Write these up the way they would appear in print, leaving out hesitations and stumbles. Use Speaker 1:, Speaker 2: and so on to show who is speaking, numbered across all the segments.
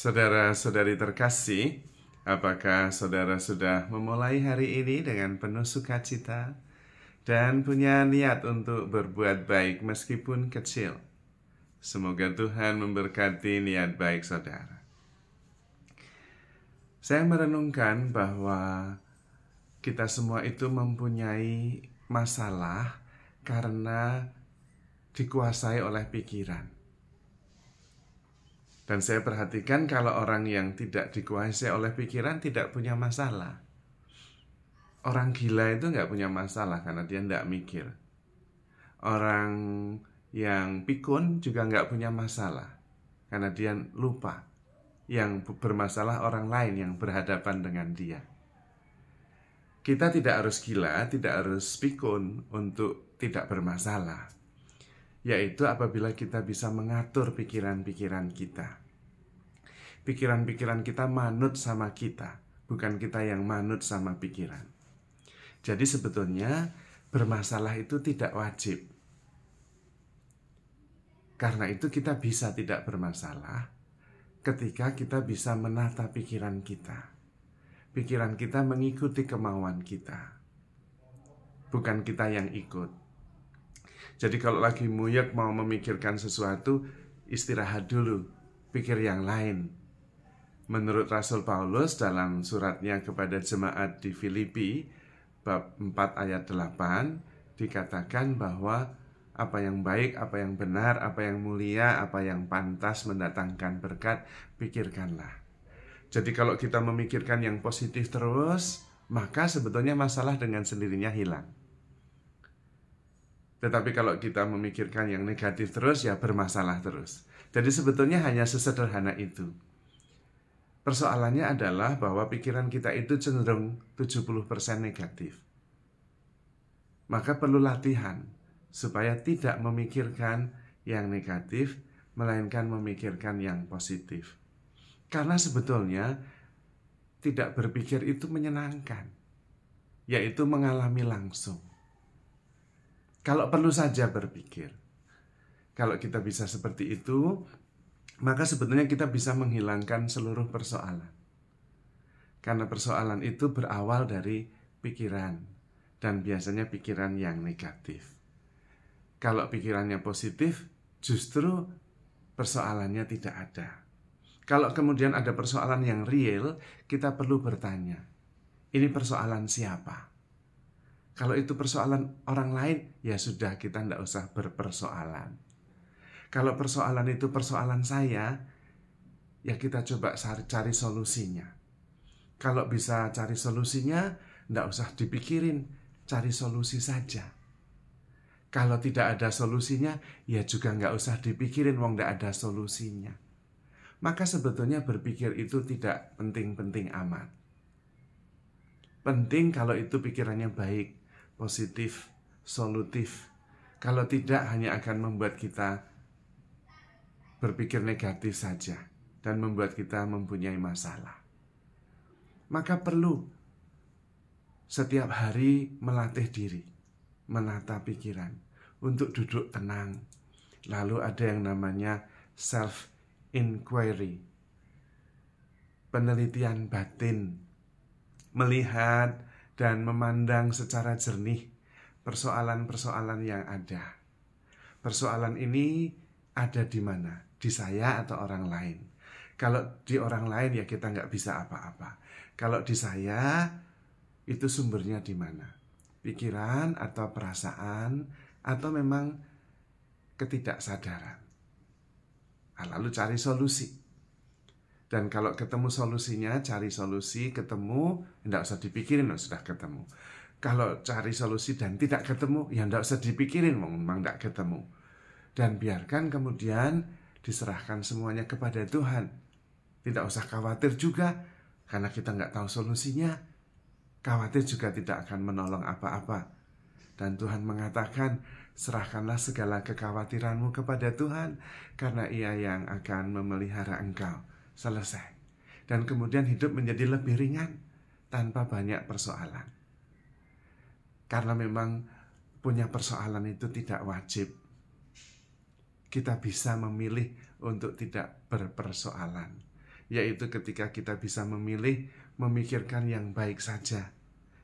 Speaker 1: Saudara-saudari terkasih, apakah saudara sudah memulai hari ini dengan penuh sukacita dan punya niat untuk berbuat baik meskipun kecil? Semoga Tuhan memberkati niat baik saudara. Saya merenungkan bahwa kita semua itu mempunyai masalah karena dikuasai oleh pikiran. Dan saya perhatikan kalau orang yang tidak dikuasai oleh pikiran tidak punya masalah. Orang gila itu nggak punya masalah karena dia nggak mikir. Orang yang pikun juga nggak punya masalah karena dia lupa. Yang bermasalah orang lain yang berhadapan dengan dia. Kita tidak harus gila, tidak harus pikun untuk tidak bermasalah. Yaitu apabila kita bisa mengatur pikiran-pikiran kita. Pikiran-pikiran kita manut sama kita, bukan kita yang manut sama pikiran. Jadi sebetulnya bermasalah itu tidak wajib. Karena itu kita bisa tidak bermasalah ketika kita bisa menata pikiran kita. Pikiran kita mengikuti kemauan kita, bukan kita yang ikut. Jadi kalau lagi muyek mau memikirkan sesuatu, istirahat dulu, pikir yang lain. Menurut Rasul Paulus dalam suratnya kepada jemaat di Filipi, bab 4 ayat 8, dikatakan bahwa apa yang baik, apa yang benar, apa yang mulia, apa yang pantas mendatangkan berkat, pikirkanlah. Jadi kalau kita memikirkan yang positif terus, maka sebetulnya masalah dengan sendirinya hilang. Tetapi kalau kita memikirkan yang negatif terus, ya bermasalah terus. Jadi sebetulnya hanya sesederhana itu. Persoalannya adalah bahwa pikiran kita itu cenderung 70% negatif. Maka perlu latihan supaya tidak memikirkan yang negatif, melainkan memikirkan yang positif. Karena sebetulnya tidak berpikir itu menyenangkan, yaitu mengalami langsung. Kalau perlu saja berpikir. Kalau kita bisa seperti itu, maka sebetulnya kita bisa menghilangkan seluruh persoalan. Karena persoalan itu berawal dari pikiran, dan biasanya pikiran yang negatif. Kalau pikirannya positif, justru persoalannya tidak ada. Kalau kemudian ada persoalan yang real, kita perlu bertanya, ini persoalan siapa? Kalau itu persoalan orang lain, ya sudah, kita tidak usah berpersoalan. Kalau persoalan itu persoalan saya, ya kita coba cari solusinya. Kalau bisa cari solusinya, tidak usah dipikirin, cari solusi saja. Kalau tidak ada solusinya, ya juga nggak usah dipikirin, wong nggak ada solusinya. Maka sebetulnya berpikir itu tidak penting-penting amat. Penting kalau itu pikirannya baik, positif, solutif. Kalau tidak, hanya akan membuat kita berpikir negatif saja dan membuat kita mempunyai masalah. Maka perlu setiap hari melatih diri, menata pikiran untuk duduk tenang. Lalu ada yang namanya self-inquiry, penelitian batin, melihat dan memandang secara jernih persoalan-persoalan yang ada. Persoalan ini ada di mana? Di saya atau orang lain? Kalau di orang lain ya kita nggak bisa apa-apa. Kalau di saya, itu sumbernya di mana? Pikiran atau perasaan atau memang ketidaksadaran. Lalu cari solusi. Dan kalau ketemu solusinya, cari solusi, ketemu, tidak usah dipikirin, sudah ketemu. Kalau cari solusi dan tidak ketemu, ya tidak usah dipikirin, memang tidak ketemu. Dan biarkan kemudian diserahkan semuanya kepada Tuhan. Tidak usah khawatir juga, karena kita nggak tahu solusinya. Khawatir juga tidak akan menolong apa-apa. Dan Tuhan mengatakan, serahkanlah segala kekhawatiranmu kepada Tuhan, karena Ia yang akan memelihara engkau. Selesai. Dan kemudian hidup menjadi lebih ringan, tanpa banyak persoalan. Karena memang punya persoalan itu tidak wajib. Kita bisa memilih untuk tidak berpersoalan. yaitu ketika kita bisa memilih memikirkan yang baik saja.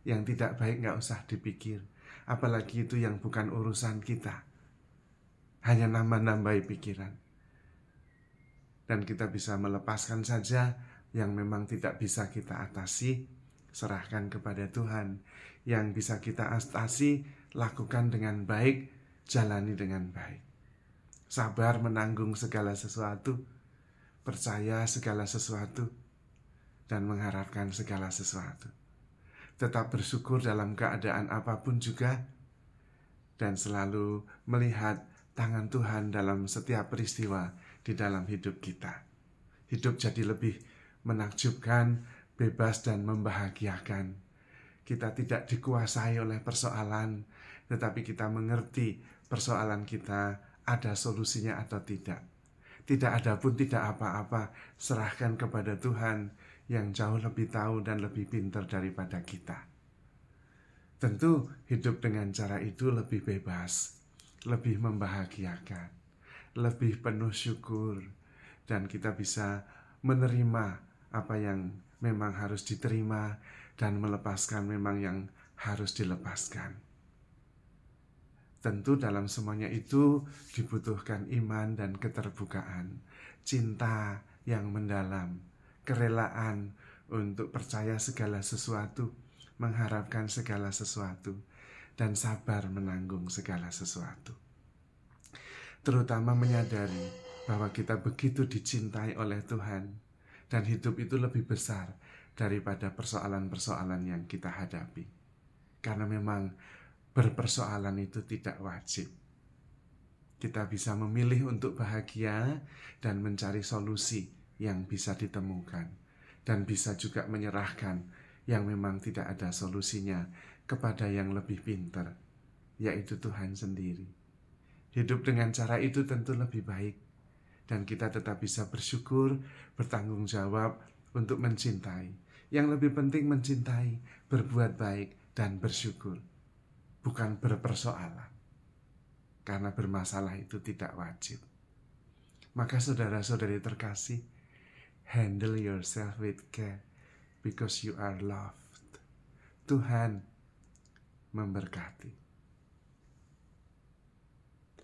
Speaker 1: Yang tidak baik nggak usah dipikir, apalagi itu yang bukan urusan kita. Hanya nambah-nambahi pikiran. Dan kita bisa melepaskan saja yang memang tidak bisa kita atasi, serahkan kepada Tuhan. Yang bisa kita atasi, lakukan dengan baik, jalani dengan baik. Sabar menanggung segala sesuatu, percaya segala sesuatu, dan mengharapkan segala sesuatu. Tetap bersyukur dalam keadaan apapun juga, dan selalu melihat tangan Tuhan dalam setiap peristiwa di dalam hidup kita. Hidup jadi lebih menakjubkan, bebas, dan membahagiakan. Kita tidak dikuasai oleh persoalan, tetapi kita mengerti persoalan kita ada solusinya atau tidak. Tidak ada pun tidak apa-apa, serahkan kepada Tuhan yang jauh lebih tahu dan lebih pintar daripada kita. Tentu hidup dengan cara itu lebih bebas, lebih membahagiakan, lebih penuh syukur, dan kita bisa menerima apa yang memang harus diterima dan melepaskan memang yang harus dilepaskan. Tentu dalam semuanya itu dibutuhkan iman dan keterbukaan, cinta yang mendalam, kerelaan untuk percaya segala sesuatu, mengharapkan segala sesuatu, dan sabar menanggung segala sesuatu. Terutama menyadari bahwa kita begitu dicintai oleh Tuhan, dan hidup itu lebih besar daripada persoalan-persoalan yang kita hadapi. Karena memang berpersoalan itu tidak wajib. Kita bisa memilih untuk bahagia dan mencari solusi yang bisa ditemukan, dan bisa juga menyerahkan yang memang tidak ada solusinya kepada yang lebih pintar, yaitu Tuhan sendiri. Hidup dengan cara itu tentu lebih baik, dan kita tetap bisa bersyukur, bertanggung jawab untuk mencintai. Yang lebih penting mencintai, berbuat baik, dan bersyukur, bukan berpersoalan. Karena bermasalah itu tidak wajib. Maka saudara-saudari terkasih, handle yourself with care because you are loved. Tuhan memberkati.